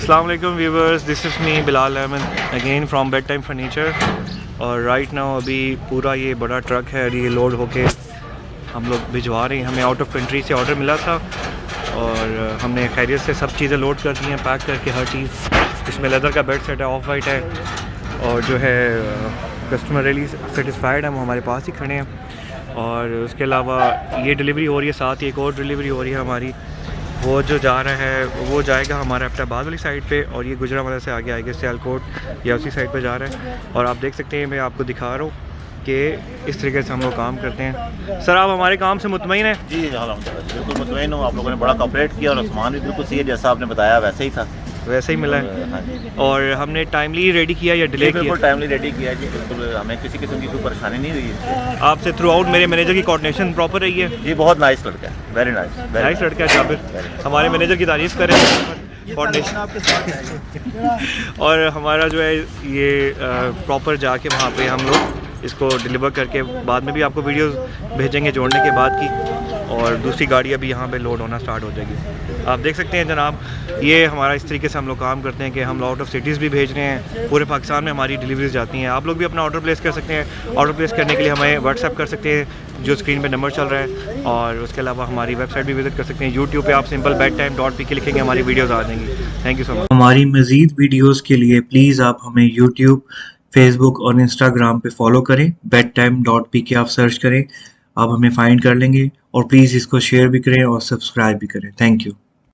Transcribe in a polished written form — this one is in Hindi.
अस्सलाम वालेकुम viewers, this is me Bilal Ahmed again from bed time furniture. और राइट नाउ अभी पूरा ये बड़ा ट्रक है, ये लोड होके हम लोग भिजवा रहे हैं। हमें आउट ऑफ कंट्री से ऑर्डर मिला था और हमने खैरियत से सब चीज़ें लोड कर दी हैं, पैक करके हर चीज़। इसमें लेदर का बेड सेट है, ऑफ वाइट है और जो है कस्टमर रियली सेटिस्फाइड है, वो हमारे पास ही खड़े हैं। और उसके अलावा ये डिलीवरी हो रही है, साथ ही एक और डिलीवरी हो रही है हमारी। वो जो जा रहा है वो जाएगा हमारे अहमदाबाद वाली साइड पे और ये गुजरात वाले से आगे आएगा सियालकोट या उसी साइड पे जा रहा है। और आप देख सकते हैं, मैं आपको दिखा रहा हूँ कि इस तरीके से हम लोग काम करते हैं। सर, आप हमारे काम से मुतमईन हैं? जी बिल्कुल मुतमईन हूँ। आप लोगों ने बड़ा कॉपरेट किया और सामान भी बिल्कुल सही है, जैसा आपने बताया वैसे ही था, वैसे ही मिला है। हाँ जी। और हमने टाइमली रेडी किया या डिले किया? बिल्कुल टाइमली रेडी किया जी, बिल्कुल हमें किसी किस्म की कोई परेशानी नहीं हुई इससे। आपसे थ्रू आउट मेरे मैनेजर की कोऑर्डिनेशन प्रॉपर रही है? जी बहुत नाइस लड़का है, वेरी नाइस, नाइस लड़का है जाबिर, हमारे मैनेजर की तारीफ़ करें कोऑर्डिनेशन आपके साथ। और हमारा जो है ये प्रॉपर जाके वहाँ पे हम लोग इसको डिलीवर करके बाद में भी आपको वीडियोस भेजेंगे जोड़ने के बाद की। और दूसरी गाड़ी अभी यहाँ पे लोड होना स्टार्ट हो जाएगी। आप देख सकते हैं जनाब, ये हमारा इस तरीके से हम लोग काम करते हैं कि हम आउट ऑफ सिटीज़ भी भेज रहे हैं, पूरे पाकिस्तान में हमारी डिलीवरीज जाती हैं। आप लोग भी अपना ऑर्डर प्लेस कर सकते हैं। ऑर्डर प्लेस करने के लिए हमें व्हाट्सएप कर सकते हैं, जो स्क्रीन पे नंबर चल रहा है। और उसके अलावा हमारी वेबसाइट भी विजिट कर सकते हैं। यूट्यूब पे आप सिंपल bedtime.pk लिखेंगे, हमारी वीडियोज़ आ जाएंगी। Thank you so much. हमारी मज़ीद वीडियोज़ के लिए प्लीज़ आप हमें यूट्यूब, फेसबुक और इंस्टाग्राम पे फॉलो करें। bedtime.pk आप सर्च करें, आप हमें फाइंड कर लेंगे। और प्लीज़ इसको शेयर भी करें और सब्सक्राइब भी करें। Thank you.